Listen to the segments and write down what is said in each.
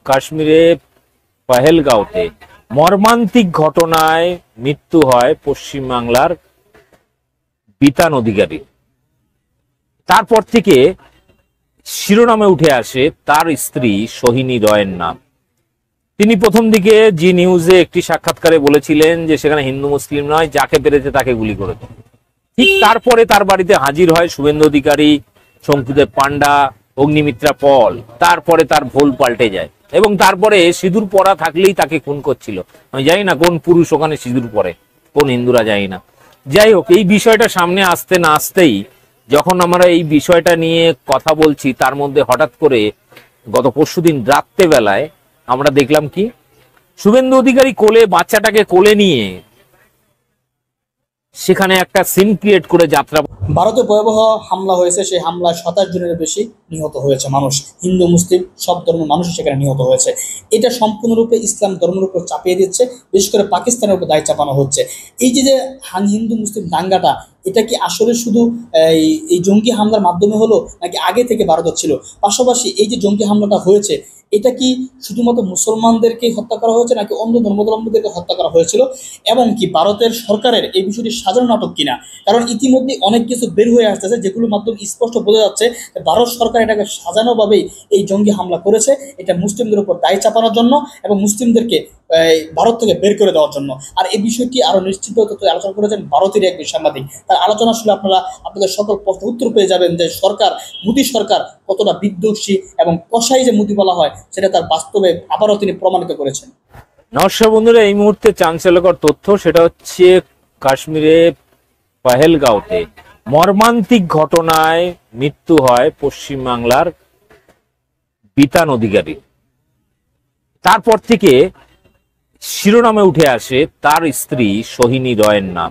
কাশ্মীরে পহেলগাঁওতে মর্মান্তিক ঘটনায় মৃত্যু হয় পশ্চিমবাংলার বিতান অধিকারী। তারপর থেকে শিরোনামে উঠে আসে তার স্ত্রী সোহিনী রয়ের নাম। তিনি প্রথম দিকে জি নিউজে একটি সাক্ষাৎকারে বলেছিলেন যে সেখানে হিন্দু মুসলিম নয়, যাকে পেরেছে তাকে গুলি করেছে। ঠিক তারপরে তার বাড়িতে হাজির হয় শুভেন্দু অধিকারী, শঙ্কুদেব পান্ডা, অগ্নিমিত্রা পল। তারপরে তার ভোল পাল্টে যায় এবং তারপরে সিঁদুর পরা থাকলেই তাকে খুন করছিল। আমি জানি না কোন পুরুষ ওখানে সিঁদুর পরে, কোন হিন্দুরা জানি না। যাই হোক, এই বিষয়টা সামনে আসতে না আসতেই যখন আমরা এই বিষয়টা নিয়ে কথা বলছি, তার মধ্যে হঠাৎ করে গত পরশুদিন রাত্রেবেলায় আমরা দেখলাম কি, শুভেন্দু অধিকারী বাচ্চাটাকে কোলে নিয়ে সেখানে একটা সিন ক্রিয়েট করে যাত্রা। ভারতে ভয়াবহ হামলা হয়েছে, সেই হামলায় 27 জনের বেশি নিহত হয়েছে মানুষ। হিন্দু মুসলিম সব ধর্মের মানুষ সেখানে নিহত হয়েছে। এটা সম্পূর্ণরূপে ইসলাম ধর্মের উপর চাপিয়ে দিচ্ছে, বিশেষ করে পাকিস্তানের উপর দায় চাপানো হচ্ছে। এই যে হিন্দু মুসলিম দাঙ্গাটা, এটা কি আসলে শুধু এই জঙ্গি হামলার মাধ্যমে হলো, নাকি আগে থেকে ভারত ছিল? পাশাপাশি এই যে জঙ্গি হামলাটা হয়েছে, এটা কি শুধুমাত্র মুসলমানদেরকে হত্যা করা হয়েছে, নাকি অন্য ধর্মাবলম্বীদেরকে হত্যা করা হয়েছিল? এবং কি ভারতের সরকারের এই বিষয়টি সাজানো নাটক কিনা? কারণ ইতিমধ্যে অনেক কিছু বের হয়ে আসতেছে, যেগুলোর মাধ্যমে স্পষ্ট বোঝা যাচ্ছে ভারত সরকার এটাকে সাজানোভাবেই এই জঙ্গি হামলা করেছে, এটা মুসলিমদের উপর দায় চাপানোর জন্য এবং মুসলিমদেরকে ভারত থেকে বের করে দেওয়ার জন্য। আর এই বিষয়টি আরো নিশ্চিত আলোচনা করেছেন ভারতের একজন সাংবাদিক। তার আলোচনা শুনে আপনাদের সকল প্রশ্ন উত্তর পেয়ে যাবেন যে মোদী সরকার কতটা বিদ্বেষী এবং কসাই যে মোদী বলা হয়, সেটা তার বাস্তবে আবারও তিনি প্রমাণিত করেছেন। নমস্কার বন্ধুরা, এই মুহূর্তে চাঞ্চল্যকর তথ্য, সেটা হচ্ছে কাশ্মীরে পহেলগাঁওতে মর্মান্তিক ঘটনায় মৃত্যু হয় পশ্চিমবাংলার বিতান অধিকারী। তারপর থেকে শিরোনামে উঠে আসে তার স্ত্রী সোহিনী রয়ের নাম।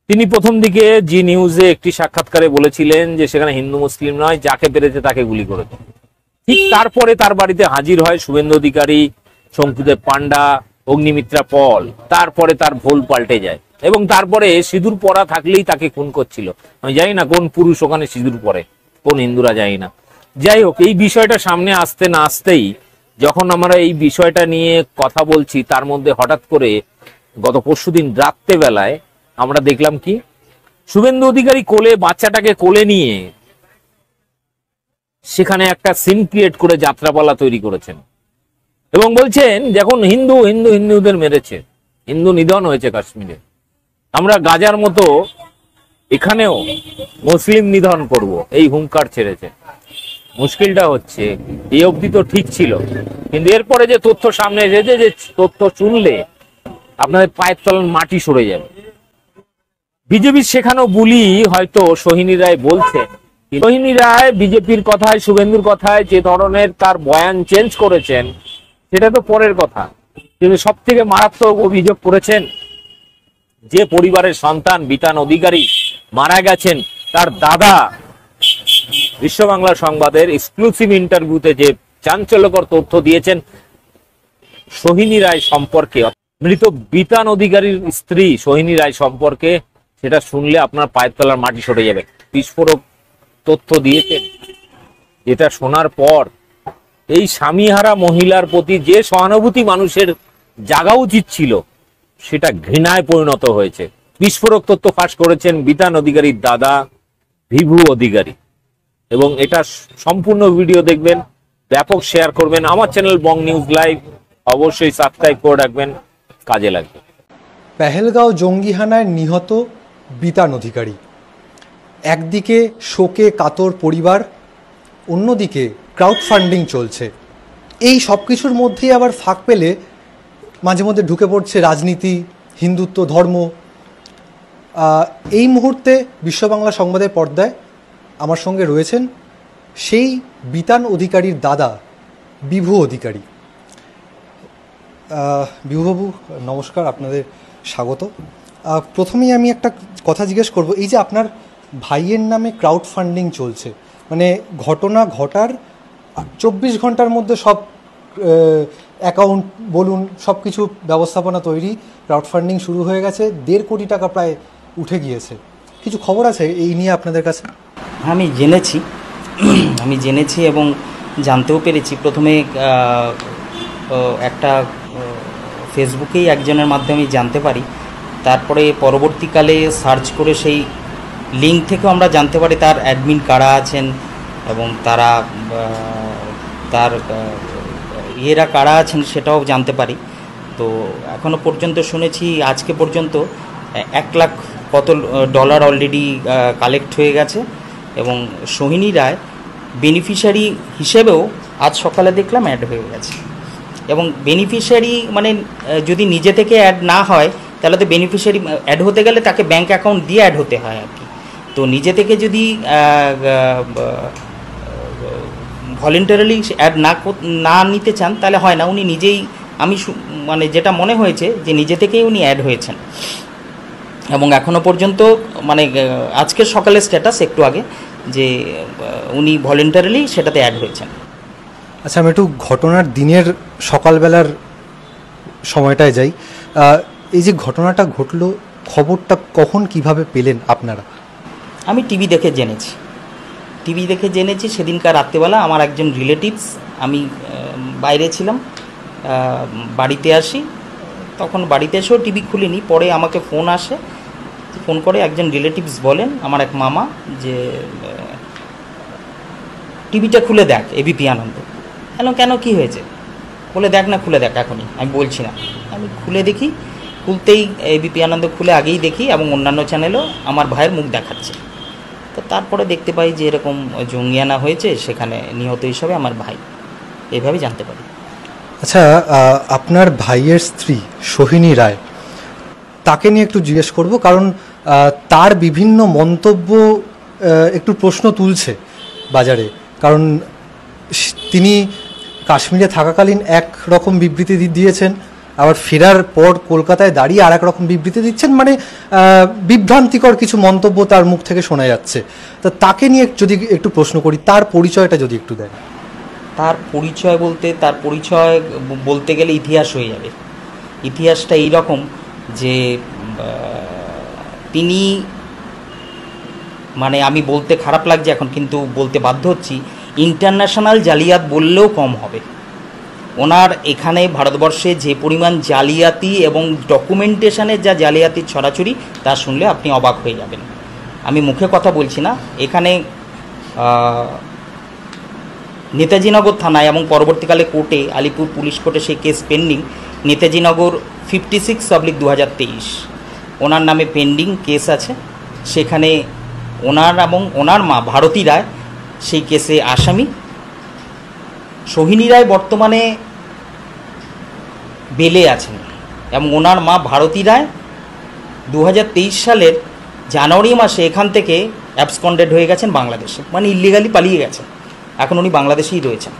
তিনি প্রথম দিকে জি নিউজে একটি সাক্ষাৎকারে বলেছিলেন যে সেখানে হিন্দু মুসলিম নয়, যাকে পেরেছে তাকে গুলি করেছে। ঠিক তারপরে তার বাড়িতে হাজির হয় শুভেন্দু অধিকারী, শঙ্কুদেব পান্ডা, অগ্নিমিত্রা পল। তারপরে তার ভোল পাল্টে যায় এবং তারপরে সিঁদুর পরা থাকলেই তাকে খুন করছিল। আমি জানি না কোন পুরুষ ওখানে সিঁদুর পরে, কোন হিন্দুরা জানি না। যাই হোক, এই বিষয়টা সামনে আসতে না আসতেই যখন আমরা এই বিষয়টা নিয়ে কথা বলছি, তার মধ্যে হঠাৎ করে গত পরশুদিন রাত্রেবেলায় আমরা দেখলাম কি, শুভেন্দু অধিকারী বাচ্চাটাকে কোলে নিয়ে সেখানে একটা সিন ক্রিয়েট করে যাত্রাপালা তৈরি করেছেন এবং বলছেন যখন হিন্দুদের মেরেছে, হিন্দু নিধন হয়েছে কাশ্মীরে, আমরা গাজার মতো এখানেও মুসলিম নিধন করব, এই হুঙ্কার ছেড়েছে। মুশকিলটা হচ্ছে এই অবধি তো ঠিক ছিল, কিন্তু এরপরে যে তথ্য সামনে এসেছে, যে তথ্য শুনলে আপনাদের পায়ের তলার মাটি সরে যাবে। বিজেপির শেখানো বুলি হয়তো সোহিনী রায় বলছেন, সোহিনী রায় বিজেপির কথায়, শুভেন্দুর কথায় যে ধরনের তার বয়ান চেঞ্জ করেছেন, সেটা তো পরের কথা। কিন্তু সব থেকে মারাত্মক অভিযোগ করেছেন, যে পরিবারের সন্তান বিতান অধিকারী মারা গেছেন, তার দাদা বিশ্ব বাংলা সংবাদের এক্সক্লুসিভ ইন্টারভিউতে যে চাঞ্চল্যকর তথ্য দিয়েছেন সোহিনী রায় সম্পর্কে, মৃত বিতান অধিকারীর স্ত্রী সোহিনী রায় সম্পর্কে, সেটা শুনলে আপনার পায়ের তলার মাটি সরে যাবে। বিস্ফোরক তথ্য দিয়েছেন, যেটা শোনার পর এই স্বামীহারা মহিলার প্রতি যে সহানুভূতি মানুষের জাগা উচিত ছিল, সেটা ঘৃণায় পরিণত হয়েছে। বিস্ফোরক তথ্য ফাঁস করেছেন বিতান অধিকারীর দাদা ভিভু অধিকারী, এবং এটা সম্পূর্ণ ভিডিও দেখবেন, ব্যাপক শেয়ার করবেন। আমার চ্যানেল বং নিউজ লাইভ অবশ্যই সাবস্ক্রাইব করে রাখবেন, কাজে লাগবে। পহেলগাঁও জঙ্গি হানায় নিহত বিতান অধিকারী, একদিকে শোকে কাতর পরিবার, অন্যদিকে ক্রাউড ফান্ডিং চলছে। এই সব কিছুর মধ্যেই আবার ফাঁক পেলে মাঝে মধ্যে ঢুকে পড়ছে রাজনীতি, হিন্দুত্ব, ধর্ম। এই মুহূর্তে বিশ্ব বাংলা সংবাদের পর্দায় আমার সঙ্গে রয়েছেন সেই বিতান অধিকারীর দাদা বিভু অধিকারী। বিভুবাবু নমস্কার, আপনাদের স্বাগত। প্রথমেই আমি একটা কথা জিজ্ঞেস করব, এই যে আপনার ভাইয়ের নামে ক্রাউড ফান্ডিং চলছে, মানে ঘটনা ঘটার 24 ঘন্টার মধ্যে সব অ্যাকাউন্ট বলুন, সব কিছু ব্যবস্থাপনা তৈরি, ক্রাউড ফান্ডিং শুরু হয়ে গেছে, 1.5 কোটি টাকা প্রায় উঠে গিয়েছে। কিছু খবর আছে এই নিয়ে আপনাদের কাছে? আমি জেনেছি এবং জানতেও পেরেছি। প্রথমে একটা ফেসবুকেই একজনের মাধ্যমে জানতে পারি, তারপরে পরবর্তীকালে সার্চ করে সেই লিঙ্ক থেকেও আমরা জানতে পারি তার অ্যাডমিন কারা আছেন এবং তারা তার ইয়েরা কারা আছেন সেটাও জানতে পারি। তো এখনও পর্যন্ত শুনেছি আজকে পর্যন্ত 1 লাখ কত ডলার অলরেডি কালেক্ট হয়ে গেছে এবং সোহিনী রায় বেনিফিশিয়ারি হিসেবেও আজ সকালে দেখলাম অ্যাড হয়ে গেছে। এবং বেনিফিশিয়ারি মানে যদি নিজে থেকে অ্যাড না হয় তাহলে তো বেনিফিশিয়ারি অ্যাড হতে গেলে তাকে ব্যাঙ্ক অ্যাকাউন্ট দিয়ে অ্যাড হতে হয় আর কি। তো নিজে থেকে যদি ভলেন্টারিলি অ্যাড না নিতে চান তাহলে হয় না। উনি নিজেই, আমি মানে যেটা মনে হয়েছে যে নিজে থেকেই উনি অ্যাড হয়েছেন এবং এখনও পর্যন্ত মানে আজকের সকালের স্ট্যাটাস একটু আগে যে উনি ভলেন্টারিলি সেটাতে অ্যাড হয়েছেন। আচ্ছা, আমি একটু ঘটনার দিনের সকালবেলার সময়টায় যাই। এই যে ঘটনাটা ঘটলো, খবরটা কখন কিভাবে পেলেন আপনারা? আমি টিভি দেখে জেনেছি সেদিনকার রাত্রেবেলা। আমার একজন রিলেটিভস, আমি বাইরে ছিলাম, বাড়িতে আসি, তখন বাড়িতে এসেও টিভি খুলিনি, পরে আমাকে ফোন করে একজন রিলেটিভস বলেন, আমার এক মামা, যে টিভিটা খুলে দেখ এবিপি আনন্দ। কেন কী হয়েছে? বলে দেখ না, খুলে দেখ এখনই। আমি বলছি না, আমি খুলে দেখি, খুলতেই এবিপি আনন্দ খুলে আগেই দেখি এবং অন্যান্য চ্যানেলও আমার ভাইয়ের মুখ দেখাচ্ছে। তো তারপরে দেখতে পাই যে এরকম জঙ্গিয়ানা হয়েছে, সেখানে নিহত হিসাবে আমার ভাই, এইভাবে জানতে পারি। আচ্ছা, আপনার ভাইয়ের স্ত্রী সোহিনী রায়, তাকে নিয়ে একটু জিজ্ঞেস করব, কারণ তার বিভিন্ন মন্তব্য একটু প্রশ্ন তুলছে বাজারে। কারণ তিনি কাশ্মীরে থাকাকালীন এক রকম বিবৃতি দিয়েছেন, আবার ফেরার পর কলকাতায় দাঁড়িয়ে আর এক রকম বিবৃতি দিচ্ছেন, মানে বিভ্রান্তিকর কিছু মন্তব্য তার মুখ থেকে শোনা যাচ্ছে। তো তাকে নিয়ে যদি একটু প্রশ্ন করি, তার পরিচয়টা যদি একটু দেন। তার পরিচয় বলতে গেলে ইতিহাস হয়ে যাবে। ইতিহাসটা এই রকম যে তিনি, মানে আমি বলতে খারাপ লাগছে এখন, কিন্তু বলতে বাধ্য হচ্ছি, ইন্টারন্যাশনাল জালিয়াত বললেও কম হবে। ওনার এখানে ভারতবর্ষে যে পরিমাণ জালিয়াতি এবং ডকুমেন্টেশনের যা জালিয়াতির ছড়াছড়ি, তা শুনলে আপনি অবাক হয়ে যাবেন। আমি মুখে কথা বলছি না। এখানে নেতাজিনগর থানায় এবং পরবর্তীকালে কোর্টে, আলিপুর পুলিশ কোর্টে সেই কেস পেন্ডিং। নেতাজিনগর 56/2023 ওনার নামে পেন্ডিং কেস আছে। সেখানে ওনার এবং ওনার মা ভারতী রায় সেই কেসে আসামি। সোহিনী রায় বর্তমানে বেলে আছেন এবং ওনার মা ভারতী রায় 2023 সালের জানুয়ারি মাসে এখান থেকে অ্যাবসকন্ডেড হয়ে গেছেন বাংলাদেশে, মানে ইলিগালি পালিয়ে গেছেন। এখন উনি বাংলাদেশেই রয়েছেন।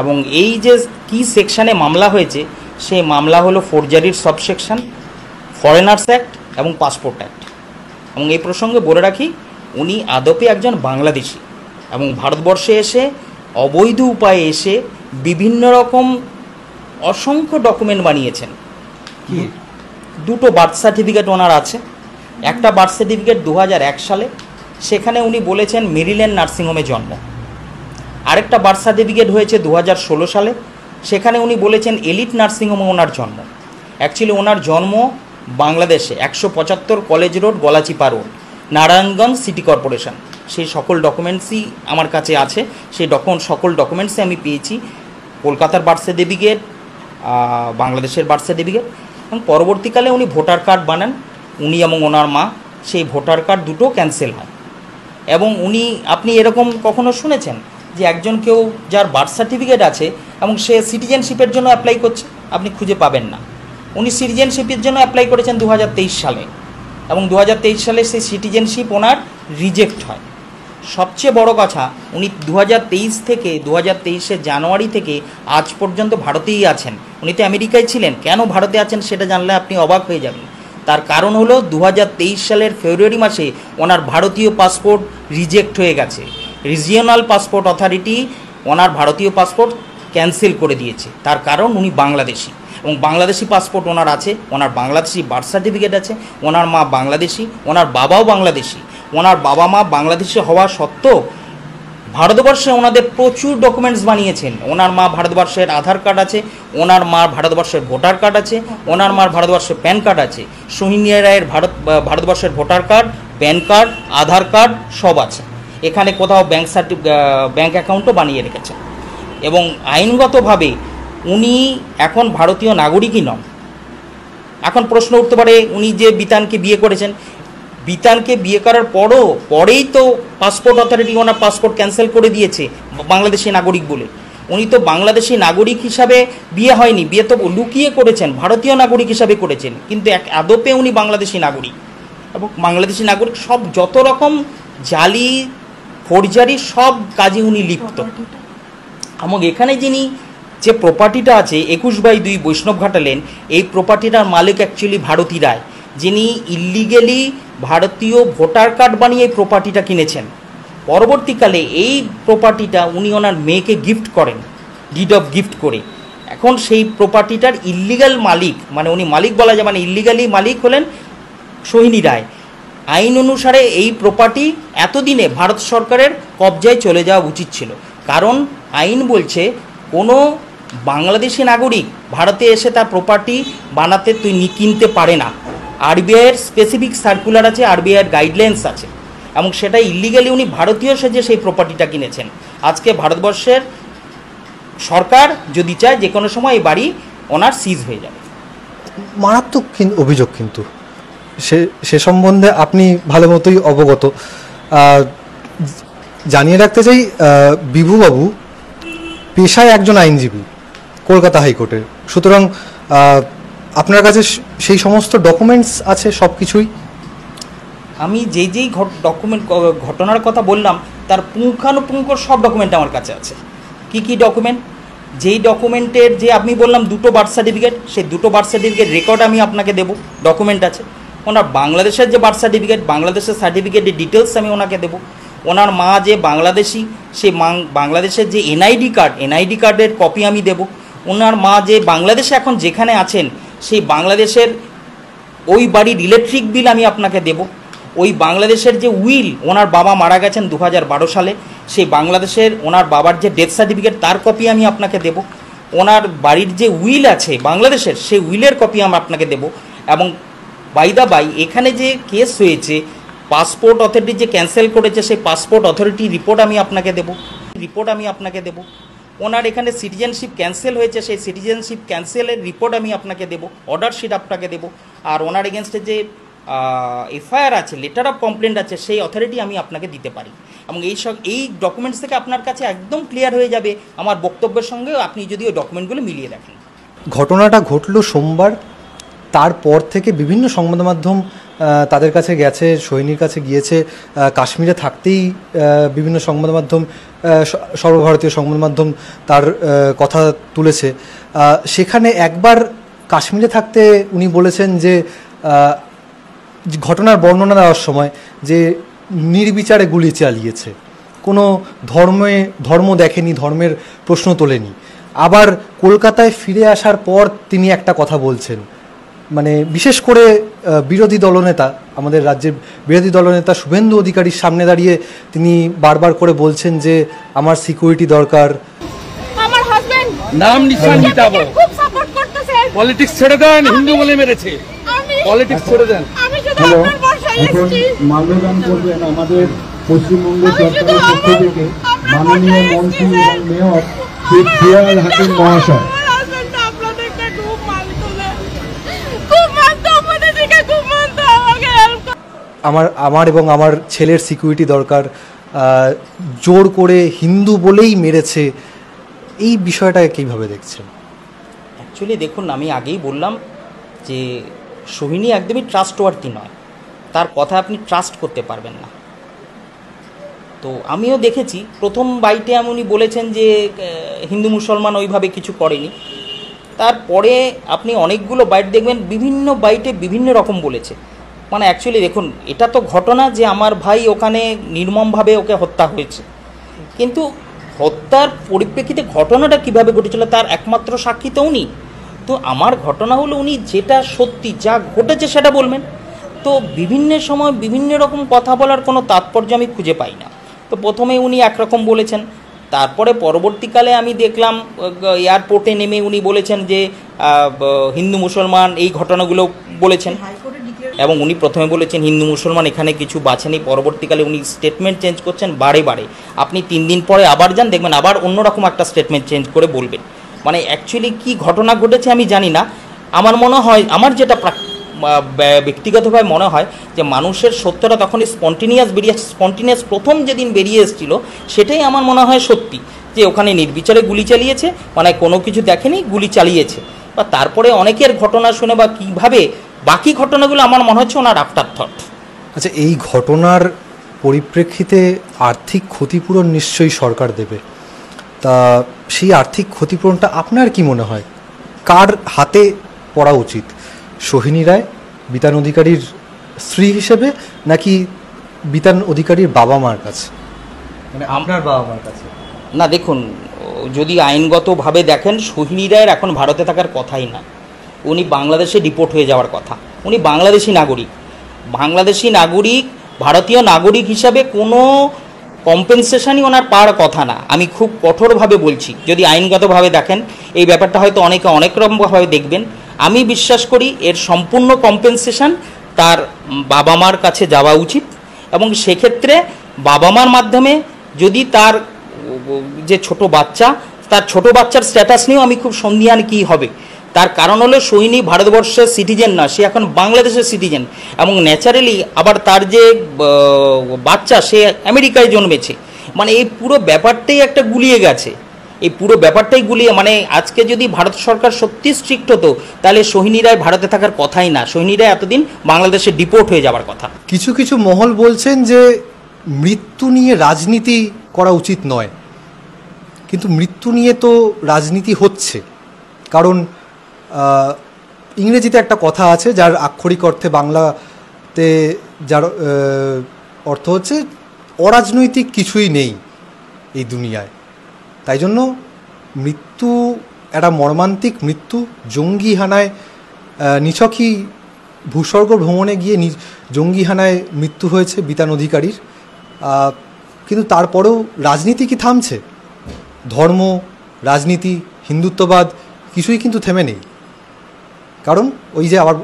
এবং এই যে কি সেকশানে মামলা হয়েছে, সেই মামলা হলো ফোরজারির সাবসেকশন, ফরেনার্স অ্যাক্ট এবং পাসপোর্ট অ্যাক্ট। এবং এই প্রসঙ্গে বলে রাখি, উনি আদপে একজন বাংলাদেশি এবং ভারতবর্ষে এসে অবৈধ উপায়ে এসে বিভিন্ন রকম অসংখ্য ডকুমেন্ট বানিয়েছেন। দুটো বার্থ সার্টিফিকেট ওনার আছে। একটা বার্থ সার্টিফিকেট 2001 সালে, সেখানে উনি বলেছেন মেরিল্যান্ড নার্সিংহোমে জন্ম। আরেকটা বার্থ সার্টিফিকেট হয়েছে 2016 সালে, সেখানে উনি বলেছেন এলিট নার্সিংহোমে ওনার জন্ম। অ্যাকচুয়ালি ওনার জন্ম বাংলাদেশে 175 college road, Galachipa road, Narayanganj city corporation. সেই সকল ডকুমেন্টসই আমার কাছে আছে। সেই সকল ডকুমেন্টসই আমি পেয়েছি, কলকাতার বার্থ সার্টিফিকেট, বাংলাদেশের বার্থ সার্টিফিকেট। এবং পরবর্তীকালে উনি ভোটার কার্ড বানান, উনি এবং ওনার মা। সেই ভোটার কার্ড দুটো ক্যান্সেল হয়। এবং উনি, আপনি এরকম কখনো শুনেছেন যে একজন কেউ যার বার্থ সার্টিফিকেট আছে এবং সে সিটিজেনশিপের জন্য অ্যাপ্লাই করছে? আপনি খুঁজে পাবেন না। উনি সিটিজেনশিপের জন্য অ্যাপ্লাই করেছেন 2023 সালে এবং 2023 সালে সেই সিটিজেনশিপ ওনার রিজেক্ট হয়। সবচেয়ে বড় কথা, উনি 2023 জানুয়ারি থেকে আজ পর্যন্ত ভারতেই আছেন। উনি তো আমেরিকায় ছিলেন, কেন ভারতে আছেন সেটা জানলে আপনি অবাক হয়ে যাবেন। তার কারণ হলো 2023 সালের ফেব্রুয়ারি মাসে ওনার ভারতীয় পাসপোর্ট রিজেক্ট হয়ে গেছে। রিজিওনাল পাসপোর্ট অথরিটি ওনার ভারতীয় পাসপোর্ট ক্যান্সেল করে দিয়েছে। তার কারণ উনি বাংলাদেশি এবং বাংলাদেশি পাসপোর্ট ওনার আছে, ওনার বাংলাদেশি বার্থ সার্টিফিকেট আছে, ওনার মা বাংলাদেশি, ওনার বাবাও বাংলাদেশি। ওনার বাবা মা বাংলাদেশি হওয়া সত্ত্বেও ভারতবর্ষে ওনাদের প্রচুর ডকুমেন্টস বানিয়েছেন। ওনার মা ভারতবর্ষের আধার কার্ড আছে, ওনার মার ভারতবর্ষের ভোটার কার্ড আছে, ওনার মার ভারতবর্ষের প্যান কার্ড আছে, সোহিনী রায়ের ভারতবর্ষের ভোটার কার্ড, প্যান কার্ড, আধার কার্ড সব আছে। এখানে কোথাও ব্যাংক অ্যাকাউন্টও বানিয়ে রেখেছেন। এবং আইনগতভাবে উনি এখন ভারতীয় নাগরিকই নন। এখন প্রশ্ন উঠতে পারে, উনি যে বিতানকে বিয়ে করেছেন, বিতানকে বিয়ে করার পরেই তো পাসপোর্ট অথরিটি ওনার পাসপোর্ট ক্যান্সেল করে দিয়েছে বাংলাদেশি নাগরিক বলে। উনি তো বাংলাদেশি নাগরিক হিসাবে বিয়ে হয়নি, বিয়ে তো লুকিয়ে করেছেন, ভারতীয় নাগরিক হিসাবে করেছেন, কিন্তু আদপে উনি বাংলাদেশি নাগরিক। এবং বাংলাদেশি নাগরিক সব যত রকম জালি ফোরজারি সব কাজে উনি লিপ্ত। এবং এখানে যিনি যে প্রপার্টিটা আছে 21/2 বৈষ্ণব ঘাটা লেন, এই প্রপার্টিটার মালিক অ্যাকচুয়ালি ভারতী রায়, যিনি ইল্লিগেলি ভারতীয় ভোটার কার্ড বানিয়ে এই প্রপার্টিটা কিনেছেন। পরবর্তীকালে এই প্রপার্টিটা উনি ওনার মেয়েকে গিফট করেন, ডিড অফ গিফট করে। এখন সেই প্রপার্টিটার ইল্লিগাল মালিক, মানে উনি মালিক বলা যায়, মানে ইল্লিগালি মালিক হলেন সোহিনী রায়। আইন অনুসারে এই প্রপার্টি এতদিনে ভারত সরকারের কবজায় চলে যাওয়া উচিত ছিল, কারণ আইন বলছে কোনো বাংলাদেশি নাগরিক ভারতে এসে তার প্রপার্টি বানাতে কিনতে পারে না। আরবিআইয়ের স্পেসিফিক সার্কুলার আছে, আরবিআইয়ের গাইডলাইন্স আছে, এবং সেটা ইল্লিগালি উনি ভারতীয় সেজে সেই প্রপার্টিটা কিনেছেন। আজকে ভারতবর্ষের সরকার যদি চায় যে কোনো সময় এই বাড়ি ওনার সিজ হয়ে যাবে। মারাত্মক অভিযোগ, কিন্তু সে সম্বন্ধে আপনি ভালো মতোই অবগত। জানিয়ে রাখতে চাই, বিভুবাবু পেশায় একজন আইনজীবী কলকাতা হাইকোর্টের, সুতরাং আপনার কাছে সেই সমস্ত ডকুমেন্টস আছে সব কিছুই? আমি যেই ঘটনার কথা বললাম তার পুঙ্খানুপুঙ্খ সব ডকুমেন্ট আমার কাছে আছে। কি ডকুমেন্ট? যেই ডকুমেন্টের যে আপনি বললাম 2টো বার্থ সার্টিফিকেট, সেই 2টো বার্থ সার্টিফিকেট রেকর্ড আমি আপনাকে দেবো, ডকুমেন্ট আছে। ওনার বাংলাদেশের যে বার্থ সার্টিফিকেট, বাংলাদেশের সার্টিফিকেটের ডিটেলস আমি ওনাকে দেবো। ওনার মা যে বাংলাদেশি, সে বাংলাদেশের যে এনআইডি কার্ডের কপি আমি দেব। ওনার মা যে বাংলাদেশে এখন যেখানে আছেন সেই বাংলাদেশের ওই বাড়ির ইলেকট্রিক বিল আমি আপনাকে দেব। ওই বাংলাদেশের যে উইল, ওনার বাবা মারা গেছেন 2012 সালে, সেই বাংলাদেশের ওনার বাবার যে ডেথ সার্টিফিকেট তার কপি আমি আপনাকে দেব। ওনার বাড়ির যে উইল আছে বাংলাদেশের, সেই উইলের কপি আমি আপনাকে দেব। এবং বাই এখানে যে কেস হয়েছে, পাসপোর্ট অথরিটি যে ক্যান্সেল করেছে, সেই পাসপোর্ট অথরিটি রিপোর্ট আমি আপনাকে দেব। ওনার এখানে সিটিজেনশিপ ক্যান্সেল হয়েছে, সেই সিটিজেনশিপ ক্যান্সেলের রিপোর্ট আমি আপনাকে দেব, অর্ডার শিট আপনাকে দেব। আর ওনার এগেনস্টে যে এফআইআর আছে, লেটার অফ কমপ্লেন্ট আছে, সেই অথরিটি আমি আপনাকে দিতে পারি। এবং এই ডকুমেন্টস থেকে আপনার কাছে একদম ক্লিয়ার হয়ে যাবে আমার বক্তব্যের সঙ্গে, আপনি যদি ওই ডকুমেন্টগুলো মিলিয়ে দেখেন। ঘটনাটা ঘটলো সোমবার, তারপর থেকে বিভিন্ন সংবাদ মাধ্যম তাদের কাছে গেছে, সোহিনীর কাছে গিয়েছে। কাশ্মীরে থাকতেই বিভিন্ন সংবাদ মাধ্যম, সর্বভারতীয় সংবাদ মাধ্যম তার কথা তুলেছে। সেখানে একবার কাশ্মীরে থাকতে উনি বলেছেন যে ঘটনার বর্ণনা দেওয়ার সময় যে নির্বিচারে গুলি চালিয়েছে, কোনো ধর্ম দেখেনি, ধর্মের প্রশ্ন তোলেনি। আবার কলকাতায় ফিরে আসার পর তিনি একটা কথা বলছেন, মানে বিশেষ করে বিরোধী দলনেতা, আমাদের রাজ্যের বিরোধী দলনেতা শুভেন্দু অধিকারীর সামনে দাঁড়িয়ে তিনি বারবার করে বলছেন যে আমার সিকিউরিটি দরকার। আমার হাজবেন্ড নাম নিশান মিটাবো, খুব সাপোর্ট করতেছে। পলিটিক্স ছেড়ে দেন, হিন্দু বলে মেরেছে, পলিটিক্স ছেড়ে দেন। আমি শুধু আপনার বাসায় এসেছি। মাল্যদান করবেন আমাদের পশ্চিমবঙ্গ সরকারের পক্ষ থেকে মাননীয় মন্ত্রী এবং মেয়র শ্রী ফিয়াজ হাকিম মহাশয়। আমার এবং আমার ছেলের সিকিউরিটি দরকার, জোর করে হিন্দু বলেই মেরেছে, এই বিষয়টাকে কীভাবে দেখছেন? অ্যাকচুয়ালি দেখুন, আমি আগেই বললাম যে সোহিনী একদমই ট্রাস্টওয়ার্থি নয়, তার কথা আপনি ট্রাস্ট করতে পারবেন না। তো আমিও দেখেছি প্রথম বাইটে উনি বলেছেন যে হিন্দু মুসলমান ওইভাবে কিছু করেনি। তারপরে আপনি অনেকগুলো বাইট দেখবেন, বিভিন্ন বাইটে বিভিন্ন রকম বলেছে। মানে অ্যাকচুয়ালি দেখুন, এটা তো ঘটনা যে আমার ভাই ওখানে নির্মমভাবে ওকে হত্যা হয়েছে, কিন্তু হত্যার পরিপ্রেক্ষিতে ঘটনাটা কিভাবে ঘটেছিল তার একমাত্র সাক্ষী তো উনি। তো আমার ঘটনা হলো উনি যেটা সত্যি যা ঘটেছে সেটা বলবেন। তো বিভিন্ন সময় বিভিন্ন রকম কথা বলার কোনো তাৎপর্য আমি খুঁজে পাই না। তো প্রথমে উনি একরকম বলেছেন, তারপরে পরবর্তীকালে আমি দেখলাম এয়ারপোর্টে নেমে উনি বলেছেন যে হিন্দু মুসলমান এই ঘটনাগুলো বলেছেন, এবং উনি প্রথমে বলেছেন হিন্দু মুসলমান এখানে কিছু বাঁচেনি, পরবর্তীকালে উনি স্টেটমেন্ট চেঞ্জ করছেন বারে বারে। আপনি 3 দিন পরে আবার যান, দেখবেন আবার অন্যরকম একটা স্টেটমেন্ট চেঞ্জ করে বলবেন। মানে অ্যাকচুয়ালি কি ঘটনা ঘটেছে আমি জানি না। আমার মনে হয়, আমার যেটা ব্যক্তিগতভাবে মনে হয় যে মানুষের সত্যটা তখন স্পন্টিনিয়াস প্রথম যেদিন বেরিয়ে এসেছিল সেটাই আমার মনে হয় সত্যি, যে ওখানে নির্বিচারে গুলি চালিয়েছে, মানে কোনো কিছু দেখেনি, গুলি চালিয়েছে। বা তারপরে অনেকের ঘটনা শুনে বা কীভাবে বাকি ঘটনাগুলো আমার মনে হচ্ছে ওনার আফটার থট। আচ্ছা, এই ঘটনার পরিপ্রেক্ষিতে আর্থিক ক্ষতিপূরণ নিশ্চয়ই সরকার দেবে, তা সেই আর্থিক ক্ষতিপূরণটা আপনার কি মনে হয় কার হাতে পড়া উচিত? সোহিনী রায় বিতান অধিকারীর স্ত্রী হিসেবে, নাকি বিতান অধিকারীর বাবা মার কাছে, মানে আপনার বাবা মার কাছে? না দেখুন, যদি আইনগতভাবে দেখেন সোহিনী রায়ের এখন ভারতে থাকার কথাই না, উনি বাংলাদেশে ডিপোর্ট হয়ে যাওয়ার কথা। উনি বাংলাদেশি নাগরিক, ভারতীয় নাগরিক হিসাবে কোনো কম্পেনসেশনই ওনার পাওয়ার কথা না। আমি খুব কঠোরভাবে বলছি, যদি আইনগতভাবে দেখেন এই ব্যাপারটা হয়তো অনেকে অনেক রকমভাবে দেখবেন। আমি বিশ্বাস করি এর সম্পূর্ণ কম্পেনসেশন তার বাবা মার কাছে যাওয়া উচিত, এবং সেক্ষেত্রে বাবা মার মাধ্যমে যদি তার যে তার ছোট বাচ্চার স্ট্যাটাস নিয়েও আমি খুব সন্দিহান কী হবে। তার কারণ হলো সোহিনী ভারতবর্ষের সিটিজেন না, সে এখন বাংলাদেশের সিটিজেন, এবং ন্যাচারালি আবার তার যে বাচ্চা সে আমেরিকায় জন্মেছে। মানে এই পুরো ব্যাপারটাই একটা গুলিয়ে গেছে, মানে আজকে যদি ভারত সরকার সত্যি স্ট্রিক্ট হতো তাহলে সোহিনী রায় ভারতে থাকার কথাই না, সোহিনী রায় এতদিন বাংলাদেশে ডিপোর্ট হয়ে যাওয়ার কথা। কিছু কিছু মহল বলছেন যে মৃত্যু নিয়ে রাজনীতি করা উচিত নয়, কিন্তু মৃত্যু নিয়ে তো রাজনীতি হচ্ছে। কারণ ইংরেজিতে একটা কথা আছে যার আক্ষরিক অর্থে বাংলাতে যার অর্থ হচ্ছে অরাজনৈতিক কিছুই নেই এই দুনিয়ায়। তাই জন্য মৃত্যু একটা মর্মান্তিক মৃত্যু, জঙ্গি হানায় নিছকই ভূস্বর্গ ভ্রমণে গিয়ে জঙ্গি হানায় মৃত্যু হয়েছে বিতান অধিকারীর। কিন্তু তারপরেও রাজনীতি কি থামছে? ধর্ম, রাজনীতি, হিন্দুত্ববাদ কিছুই কিন্তু থেমে নেই। কারণ ওই যে আবার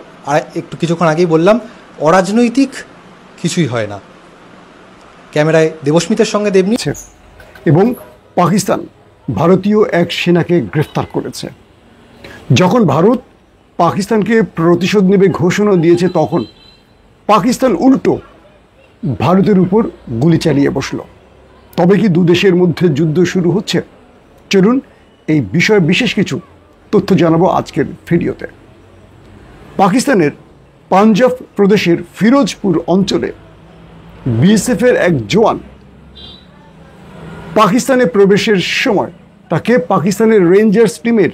একটু কিছুক্ষণ আগেই বললাম, অরাজনৈতিক কিছুই হয় না। ক্যামেরায় দেবস্মিতের সঙ্গে দেবনী। এবং পাকিস্তান ভারতীয় এক সেনাকে গ্রেফতার করেছে। যখন ভারত পাকিস্তানকে প্রতিশোধ নেবে ঘোষণা দিয়েছে, তখন পাকিস্তান উল্টো ভারতের উপর গুলি চালিয়ে বসল। তবে কি দু দেশের মধ্যে যুদ্ধ শুরু হচ্ছে? চলুন এই বিষয়ে বিশেষ কিছু তথ্য জানাবো আজকের ভিডিওতে। পাকিস্তানের পাঞ্জাব প্রদেশের ফিরোজপুর অঞ্চলে বিএসএফের এক জওয়ান পাকিস্তানে প্রবেশের সময় তাকে পাকিস্তানের রেঞ্জার্স টিমের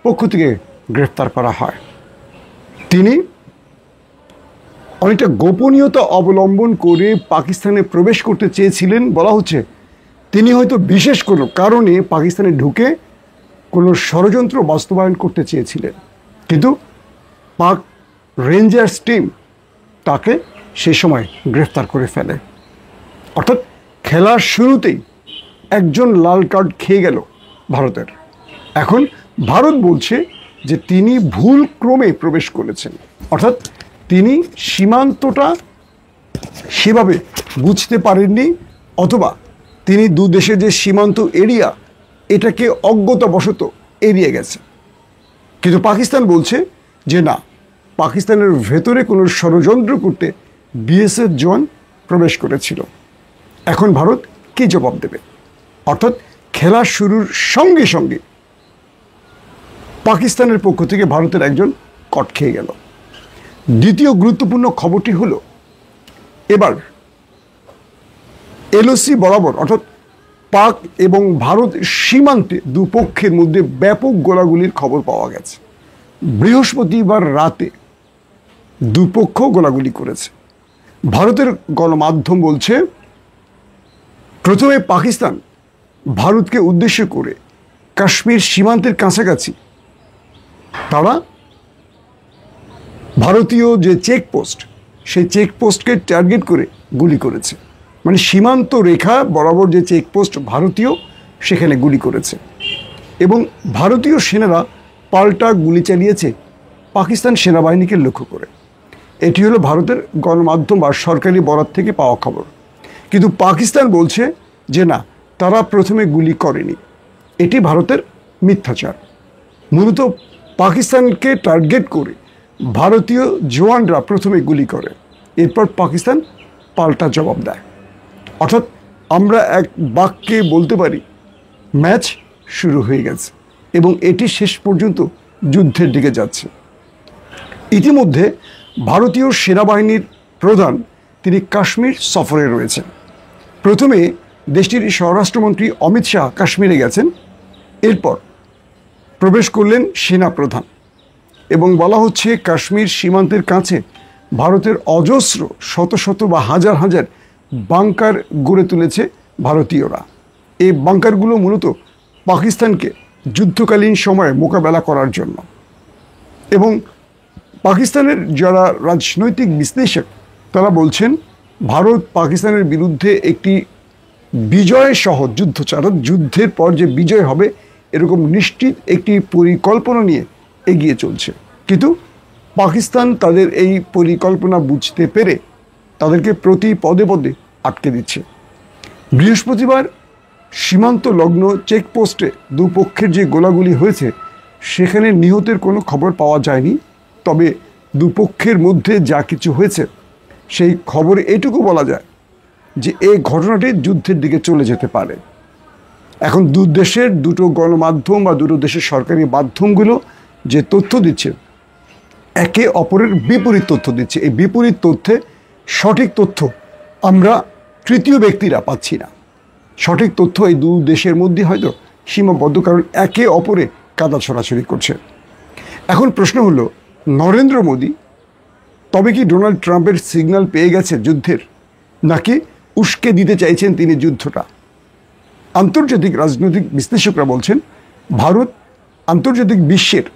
পক্ষ থেকে গ্রেফতার করা হয়। তিনি অনেকটা গোপনীয়তা অবলম্বন করে পাকিস্তানে প্রবেশ করতে চেয়েছিলেন। বলা হচ্ছে তিনি হয়তো বিশেষ কোনো কারণে পাকিস্তানে ঢুকে কোনো ষড়যন্ত্র বাস্তবায়ন করতে চেয়েছিলেন, কিন্তু পাক রেঞ্জার্স টিম তাকে সে সময় গ্রেফতার করে ফেলে। অর্থাৎ খেলার শুরুতেই একজন লাল কার্ড খেয়ে গেল ভারতের। এখন ভারত বলছে যে তিনি ভুল ক্রমে প্রবেশ করেছেন, অর্থাৎ তিনি সীমান্তটা সেভাবে বুঝতে পারেননি, অথবা তিনি দু দেশের যে সীমান্ত এরিয়া এটাকে অজ্ঞতাবশত এড়িয়ে গেছে। কিন্তু পাকিস্তান বলছে যে না, পাকিস্তানের ভেতরে কোনো ষড়যন্ত্র করতে বিএসএফ জওয়ান প্রবেশ করেছিল। এখন ভারত কী জবাব দেবে? অর্থাৎ খেলা শুরুর সঙ্গে সঙ্গে পাকিস্তানের পক্ষ থেকে ভারতের একজন কট খেয়ে গেল। দ্বিতীয় গুরুত্বপূর্ণ খবরটি হলো, এবার এলওসি বরাবর অর্থাৎ পাক এবং ভারত সীমান্তে দুপক্ষের মধ্যে ব্যাপক গোলাগুলির খবর পাওয়া গেছে। বৃহস্পতিবার রাতে দুপক্ষ গোলাগুলি করেছে। ভারতের গণমাধ্যম বলছে, প্রথমে পাকিস্তান ভারতকে উদ্দেশ্য করে কাশ্মীর সীমান্তের কাছাকাছি তারা ভারতীয় যে চেকপোস্ট, সেই চেকপোস্টকে টার্গেট করে গুলি করেছে। মানে সীমান্ত রেখা বরাবর যে চেকপোস্ট ভারতীয়, সেখানে গুলি করেছে এবং ভারতীয় সেনারা পাল্টা গুলি চালিয়েছে পাকিস্তান সেনাবাহিনীকে লক্ষ্য করে। এটি হলো ভারতের গণমাধ্যম বা সরকারি বরাত থেকে পাওয়া খবর। কিন্তু পাকিস্তান বলছে যে না, তারা প্রথমে গুলি করেনি, এটি ভারতের মিথ্যাচার। মূলত পাকিস্তানকে টার্গেট করে ভারতীয় জওয়ানরা প্রথমে গুলি করে, এরপর পাকিস্তান পাল্টা জবাব দেয়। অর্থাৎ আমরা এক বাক্যে বলতে পারি ম্যাচ শুরু হয়ে গেছে এবং এটি শেষ পর্যন্ত যুদ্ধের দিকে যাচ্ছে। ইতিমধ্যে ভারতীয় সেনাবাহিনীর প্রধান তিনি কাশ্মীর সফরে রয়েছেন। প্রথমে দেশটির স্বরাষ্ট্রমন্ত্রী অমিত শাহ কাশ্মীরে গেছেন, এরপর প্রবেশ করলেন সেনা প্রধান এবং বলা হচ্ছে কাশ্মীর সীমান্তের কাছে ভারতের অজস্র শত শত বা হাজার হাজার বাংকার গড়ে তুলেছে ভারতীয়রা। এই বাংকারগুলো মূলত পাকিস্তানকে যুদ্ধকালীন সময়ে মোকাবেলা করার জন্য। এবং পাকিস্তানের যারা রাজনৈতিক বিশ্লেষক তারা বলছেন ভারত পাকিস্তানের বিরুদ্ধে একটি বিজয় সহ যুদ্ধ চালান, যুদ্ধের পর যে বিজয় হবে এরকম নিশ্চিত একটি পরিকল্পনা নিয়ে এগিয়ে চলছে। কিন্তু পাকিস্তান তাদের এই পরিকল্পনা বুঝতে পেরে তাদেরকে প্রতি পদে পদে আটকে দিচ্ছে। বৃহস্পতিবার সীমান্ত লগ্ন চেকপোস্টে দুপক্ষের যে গোলাগুলি হয়েছে সেখানে নিহতের কোনো খবর পাওয়া যায়নি, তবে দুপক্ষের মধ্যে যা কিছু হয়েছে সেই খবরে এটুকু বলা যায় যে এই ঘটনাটি যুদ্ধের দিকে চলে যেতে পারে। এখন দু দেশের দুটো গণমাধ্যম বা দুটো দেশের সরকারি মাধ্যমগুলো যে তথ্য দিচ্ছে একে অপরের বিপরীত তথ্য দিচ্ছে। এই বিপরীত তথ্যে সঠিক তথ্য আমরা তৃতীয় ব্যক্তিরা পাচ্ছি না। সঠিক তথ্য এই দু দেশের মধ্যে হয়তো সীমাবদ্ধ, কারণ একে অপরে কাদা ছড়াছড়ি করছে। এখন প্রশ্ন হলো, নরেন্দ্র মোদী তবে কি ডোনাল্ড ট্রাম্পের সিগন্যাল পেয়ে গেছে যুদ্ধের, নাকি উস্কে দিতে চাইছেন তিনি যুদ্ধটা? আন্তর্জাতিক রাজনৈতিক বিশ্লেষকরা বলছেন ভারত আন্তর্জাতিক বিশ্বের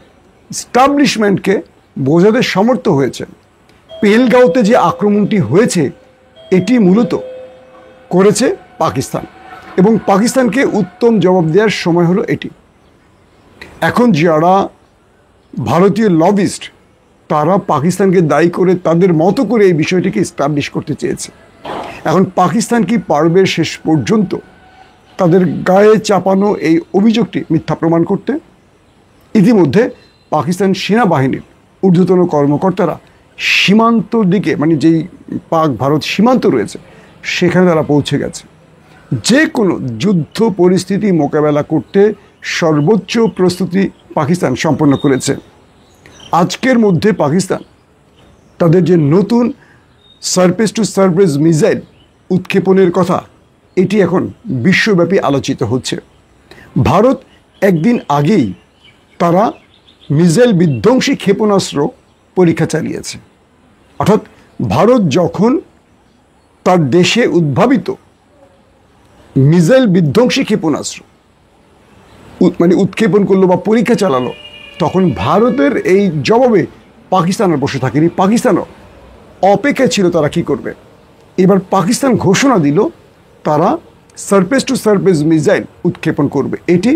স্টাবলিশমেন্টকে বোঝাতে সমর্থ হয়েছেন। পেহেলগাঁওতে যে আক্রমণটি হয়েছে এটি মূলত করেছে পাকিস্তান এবং পাকিস্তানকে উত্তম জবাব দেওয়ার সময় হলো এটি। এখন যারা ভারতীয় লবিস্ট তারা পাকিস্তানকে দায়ী করে তাদের মতো করে এই বিষয়টিকে এস্টাবলিশ করতে চেয়েছে। এখন পাকিস্তান কি পারবে শেষ পর্যন্ত তাদের গায়ে চাপানো এই অভিযোগটি মিথ্যা প্রমাণ করতে? ইতিমধ্যে পাকিস্তান সেনাবাহিনীর ঊর্ধ্বতন কর্মকর্তারা সীমান্তর দিকে, মানে যেই পাক ভারত সীমান্ত রয়েছে সেখানে তারা পৌঁছে গেছে। যে কোনো যুদ্ধ পরিস্থিতি মোকাবেলা করতে সর্বোচ্চ প্রস্তুতি পাকিস্তান সম্পন্ন করেছে। আজকের মধ্যে পাকিস্তান তাদের যে নতুন সারফেস টু সারফেস মিসাইল উৎক্ষেপণের কথা এটি এখন বিশ্বব্যাপী আলোচিত হচ্ছে। ভারত একদিন আগেই তারা মিসাইল বিধ্বংসী ক্ষেপণাস্ত্র পরীক্ষা চালিয়েছে। অর্থাৎ ভারত যখন তার দেশে উদ্ভাবিত মিসাইল বিধ্বংসী ক্ষেপণাস্ত্র মানে উৎক্ষেপণ করলো বা পরীক্ষা চালালো, তখন ভারতের এই জবাবে পাকিস্তান আর বসে থাকেনি। পাকিস্তানও অপেক্ষায় ছিল তারা কি করবে। এবার পাকিস্তান ঘোষণা দিল তারা সারফেস টু সারফেস মিসাইল উৎক্ষেপণ করবে। এটি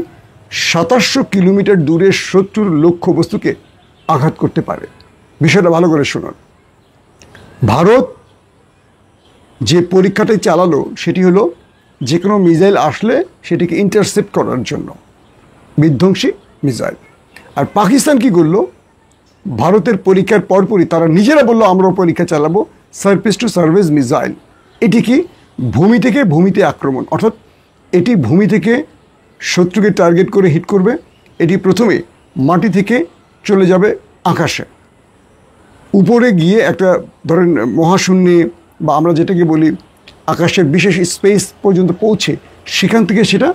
2700 কিলোমিটার দূরে শত্রুর লক্ষ্যবস্তুকে আঘাত করতে পারে। বিষয়টা ভালো করে শুনুন। ভারত যে পরীক্ষাটাই চালালো সেটি হলো যে কোনো মিসাইল আসলে সেটিকে ইন্টারসেপ্ট করার জন্য, বিধ্বংসী মিসাইল। আর পাকিস্তান কি করলো, ভারতের পরীক্ষার পরপরই তারা নিজেরা বললো আমরাও পরীক্ষা চালাবো সারফেস টু সারফেস মিসাইল। এটি কি ভূমি থেকে ভূমিতে আক্রমণ, অর্থাৎ এটি ভূমি থেকে শত্রুকে টার্গেট করে হিট করবে। এটি প্রথমে মাটি থেকে চলে যাবে আকাশে, উপরে গিয়ে একটা ধরেন মহাশূন্যে বা আমরা যেটাকে বলি আকাশের বিশেষ স্পেস পর্যন্ত পৌঁছে সেখান থেকে সেটা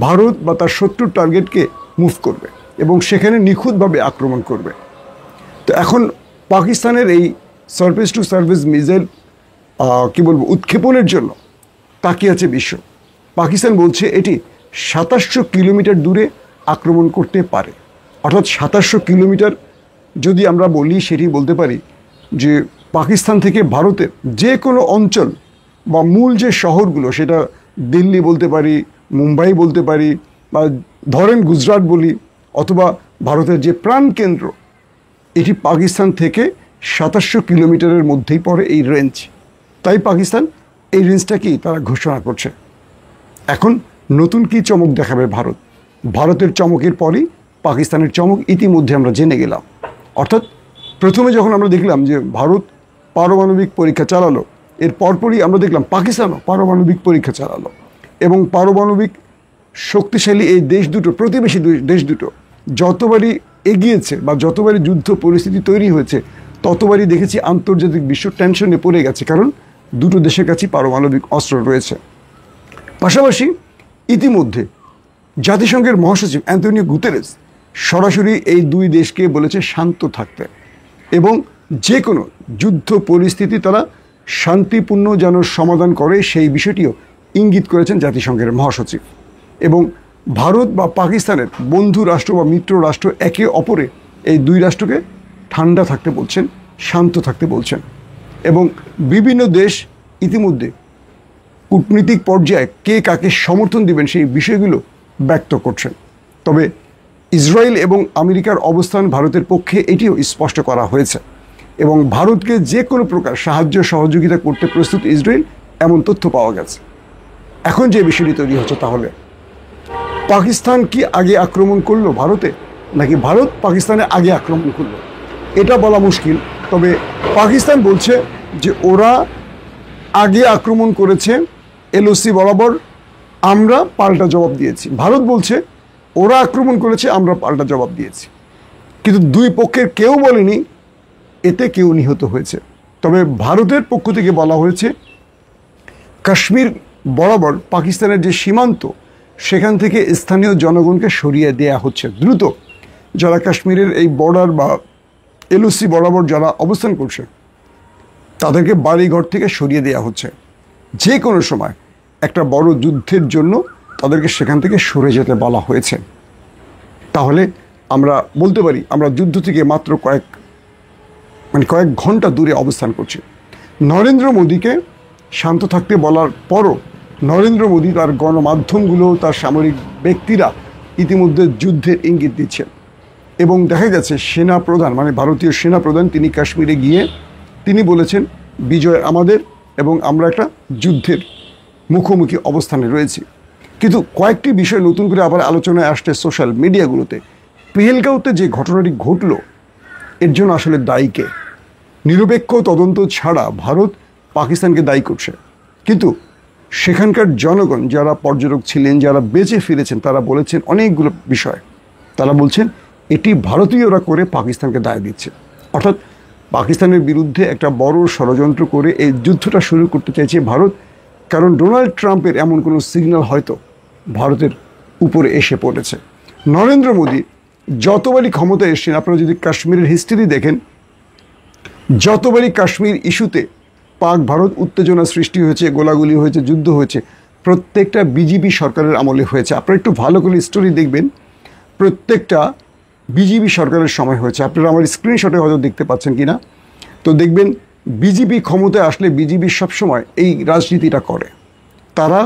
ভারত বা তার শত্রুর টার্গেটকে মুভ করবে এবং সেখানে নিখুঁতভাবে আক্রমণ করবে। তো এখন পাকিস্তানের এই সারফেস টু সারফেস মিসাইল কী বলবো উৎক্ষেপণের জন্য তাকিয়ে আছে বিশ্ব। পাকিস্তান বলছে এটি 2700 কিলোমিটার দূরে আক্রমণ করতে পারে। অর্থাৎ 2700 কিলোমিটার যদি আমরা বলি সেটি বলতে পারি যে পাকিস্তান থেকে ভারতের যে কোনো অঞ্চল বা মূল যে শহরগুলো, সেটা দিল্লি বলতে পারি, মুম্বাই বলতে পারি, বা ধরেন গুজরাট বলি, অথবা ভারতের যে প্রাণকেন্দ্র, এটি পাকিস্তান থেকে 2700 কিলোমিটারের মধ্যেই পড়ে এই রেঞ্জ। তাই পাকিস্তান এই রেঞ্জটাকেই তারা ঘোষণা করছে। এখন নতুন কি চমক দেখাবে ভারত? ভারতের চমকের পরই পাকিস্তানের চমক ইতিমধ্যে আমরা জেনে গেলাম। অর্থাৎ প্রথমে যখন আমরা দেখলাম যে ভারত পারমাণবিক পরীক্ষা চালালো, এর পরপরই আমরা দেখলাম পাকিস্তানও পারমাণবিক পরীক্ষা চালালো, এবং পারমাণবিক শক্তিশালী এই দেশ দুটো, প্রতিবেশী দেশ দুটো যতবারই এগিয়েছে বা যতবারই যুদ্ধ পরিস্থিতি তৈরি হয়েছে, ততবারই দেখেছি আন্তর্জাতিক বিশ্ব টেনশনে পড়ে গেছে, কারণ দুটো দেশের কাছেই পারমাণবিক অস্ত্র রয়েছে। পাশাপাশি ইতিমধ্যে জাতিসংঘের মহাসচিব অ্যান্তোনিও গুতেরেস সরাসরি এই দুই দেশকে বলেছে শান্ত থাকতে, এবং যে কোনো যুদ্ধ পরিস্থিতি তারা শান্তিপূর্ণ যেন সমাধান করে সেই বিষয়টিও ইঙ্গিত করেছেন জাতিসংঘের মহাসচিব। এবং ভারত বা পাকিস্তানের বন্ধু রাষ্ট্র বা মিত্র রাষ্ট্র একে অপরে এই দুই রাষ্ট্রকে ঠান্ডা থাকতে বলছেন, শান্ত থাকতে বলছেন, এবং বিভিন্ন দেশ ইতিমধ্যে কূটনীতিক পর্যায়ে কে কাকে সমর্থন দিবেন সেই বিষয়গুলো ব্যক্ত করছেন। তবে ইসরায়েল এবং আমেরিকার অবস্থান ভারতের পক্ষে এটিও স্পষ্ট করা হয়েছে, এবং ভারতকে যে কোনো প্রকার সাহায্য সহযোগিতা করতে প্রস্তুত ইসরায়েল, এমন তথ্য পাওয়া গেছে। এখন যে বিষয়টি তৈরি হচ্ছে, তাহলে পাকিস্তান কি আগে আক্রমণ করলো ভারতে, নাকি ভারত পাকিস্তানে আগে আক্রমণ করলো, এটা বলা মুশকিল। তবে পাকিস্তান বলছে যে ওরা আগে আক্রমণ করেছে এলওসি বরাবর, আমরা পাল্টা জবাব দিয়েছি। ভারত বলছে ওরা আক্রমণ করেছে, আমরা পাল্টা জবাব দিয়েছি। কিন্তু দুই পক্ষের কেউ বলেনি এতে কেউ নিহত হয়েছে। তবে ভারতের পক্ষ থেকে বলা হয়েছে কাশ্মীর বরাবর পাকিস্তানের যে সীমান্ত, সেখান থেকে স্থানীয় জনগণকে সরিয়ে দেয়া হচ্ছে দ্রুত। যারা কাশ্মীরের এই বর্ডার বা এলওসি বরাবর যারা অবস্থান করছে, তাদেরকে বাড়িঘর থেকে সরিয়ে দেওয়া হচ্ছে। যে কোনো সময় একটা বড় যুদ্ধের জন্য তাদেরকে সেখান থেকে সরে যেতে বলা হয়েছে। তাহলে আমরা বলতে পারি আমরা যুদ্ধ থেকে মাত্র কয়েক ঘন্টা দূরে অবস্থান করছি। নরেন্দ্র মোদীকে শান্ত থাকতে বলার পরও নরেন্দ্র মোদী তার গণমাধ্যমগুলো, তার সামরিক ব্যক্তিরা ইতিমধ্যে যুদ্ধের ইঙ্গিত দিচ্ছেন, এবং দেখা গেছে সেনাপ্রধান মানে ভারতীয় সেনাপ্রধান তিনি কাশ্মীরে গিয়ে তিনি বলেছেন বিজয় আমাদের, এবং আমরা একটা যুদ্ধের মুখোমুখি অবস্থানে রয়েছি। কিন্তু কয়েকটি বিষয় নতুন করে আবার আলোচনায় আসছে সোশ্যাল মিডিয়াগুলোতে। পেহেলগাঁওতে যে ঘটনাটি ঘটল, এর জন্য আসলে দায়ী কে? নিরপেক্ষ তদন্ত ছাড়া ভারত পাকিস্তানকে দায়ী করছে, কিন্তু সেখানকার জনগণ যারা পর্যটক ছিলেন, যারা বেঁচে ফিরেছেন, তারা বলেছেন অনেকগুলো বিষয়। তারা বলছেন এটি ভারতীয়রা করে পাকিস্তানকে দায় দিচ্ছে। অর্থাৎ পাকিস্তানের বিরুদ্ধে একটা বড় ষড়যন্ত্র করে এই যুদ্ধটা শুরু করতে চাইছে ভারত, কারণ ডোনাল্ড ট্রাম্পের এমন কোনো সিগন্যাল হয়তো ভারতের উপরে এসে পড়েছে। নরেন্দ্র মোদী যতবারই ক্ষমতায় এসেছেন, আপনারা যদি কাশ্মীরের হিস্ট্রি দেখেন, যতবারই কাশ্মীর ইস্যুতে পাক ভারত উত্তেজনা সৃষ্টি হয়েছে, গোলাগুলি হয়েছে, যুদ্ধ হয়েছে, প্রত্যেকটা বিজেপি সরকারের আমলে হয়েছে। আপনারা একটু ভালো করে স্টোরি দেখবেন, প্রত্যেকটা বিজেপি সরকারের সময় হয়েছে। আপনারা আমার স্ক্রিনশটে হয়তো দেখতে পাচ্ছেন কিনা, তো দেখবেন বিজেপি ক্ষমতায় আসলে বিজেপি সবসময় এই রাজনীতিটা করে। তারা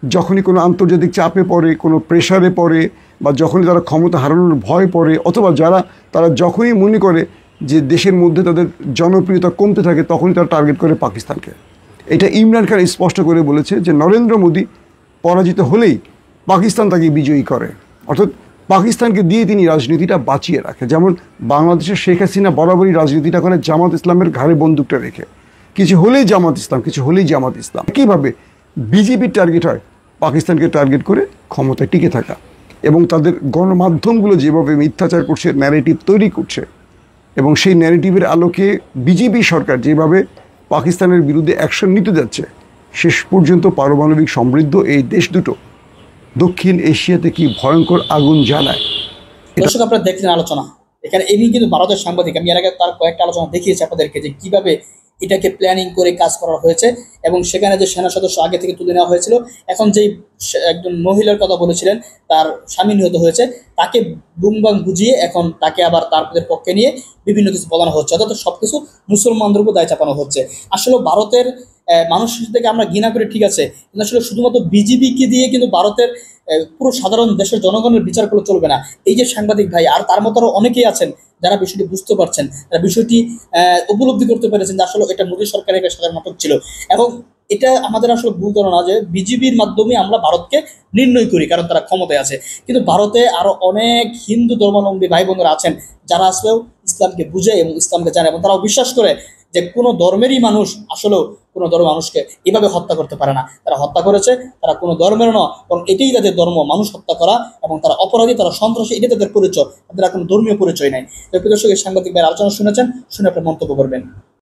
যখনই কোনো আন্তর্জাতিক চাপে পড়ে, কোনো প্রেশারে পড়ে, বা যখনই তারা ক্ষমতা হারানোর ভয় পড়ে, অথবা তারা যখনই মনে করে যে দেশের মধ্যে তাদের জনপ্রিয়তা কমতে থাকে, তখনই তারা টার্গেট করে পাকিস্তানকে। এটা ইমরান খান স্পষ্ট করে বলেছে যে নরেন্দ্র মোদী পরাজিত হলেই পাকিস্তান তাকে বিজয়ী করে, অর্থাৎ পাকিস্তানকে দিয়ে তিনি রাজনীতিটা বাঁচিয়ে রাখে। যেমন বাংলাদেশের শেখ হাসিনা বরাবরই রাজনীতিটা করে জামাত ইসলামের ঘাড়ে বন্দুকটা রেখে, কিছু হলেই জামাত ইসলাম, কিছু হলেই জামাত ইসলাম। কীভাবে বিজেপির টার্গেট হয় পাকিস্তানকে টার্গেট করে ক্ষমতায় টিকে থাকা, এবং তাদের গণমাধ্যমগুলো যেভাবে মিথ্যাচার করছে, ন্যারেটিভ তৈরি করছে, এবং সেই ন্যারেটিভের আলোকে বিজেপি সরকার যেভাবে পাকিস্তানের বিরুদ্ধে অ্যাকশন নিতে যাচ্ছে, শেষ পর্যন্ত পারমাণবিক সমৃদ্ধ এই দেশ দুটো দক্ষিণ এশিয়াতে কি ভয়ঙ্কর আগুন জ্বালায়। দর্শক, আপনারা দেখলেন আলোচনা। এখানে এমনি কিন্তু ভারতের সাংবাদিক, আমি এর আগে তার কয়েকটা আলোচনা দেখিয়েছি আপনাদেরকে যে কিভাবে এটাকে প্ল্যানিং করে কাজ করা হয়েছে, এবং সেখানে যে সেনা সদস্য আগে থেকে তুলে নেওয়া হয়েছিল, এখন যেই একজন মহিলার কথা বলেছিলেন তার স্বামী নিহত হয়েছে, তাকে বুমবাং বুঝিয়ে এখন তাকে আবার তাদের পক্ষে নিয়ে বিভিন্ন কিছু বলানো হচ্ছে, অর্থাৎ সবকিছু মুসলমানদের উপর দায় চাপানো হচ্ছে। আসলে ভারতের মানুষের থেকে আমরা ঘৃণা করি, ঠিক আছে, কিন্তু আসলে শুধুমাত্র বিজিবিকে দিয়ে কিন্তু ভারতের পুরো সাধারণ দেশের জনগণের বিচার করলে চলবে না। এই যে সাংবাদিক ভাই আর তার মতো আরো অনেকেই আছেন যারা বিষয়টি বুঝতে পারছেন, তারা বিষয়টি উপলব্ধি করতে পেরেছেন যে আসলে এটা মোদী সরকারের একটা সাধারণ নাটক ছিল। এবং এটা আমাদের আসলে ভুল ধারণা যে বিজিবির মাধ্যমে আমরা ভারতকে নির্ণয় করি, কারণ তারা ক্ষমতায় আছে। কিন্তু ভারতে আরো অনেক হিন্দু ধর্মাবলম্বী ভাই বোনেরা আছেন যারা আসলেও ইসলামকে বুঝে এবং ইসলামকে জানে, এবং তারাও বিশ্বাস করে যে কোনো ধর্মেরই মানুষ আসলেও কোনো ধর্মের মানুষকে এভাবে হত্যা করতে পারে না। তারা হত্যা করেছে, তারা কোনো ধর্মের নয়, এবং এটাই তাদের ধর্ম, মানুষ হত্যা করা, এবং তারা অপরাধী, তারা সন্ত্রাসী, এটাই তাদের পরিচয়, তাদের কোনো ধর্মীয় পরিচয় নাই। তো প্রিয় দর্শক, এই সাংবাদিক ভাইয়ের আলোচনা শুনেছেন, শুনে আপনার মন্তব্য করবেন।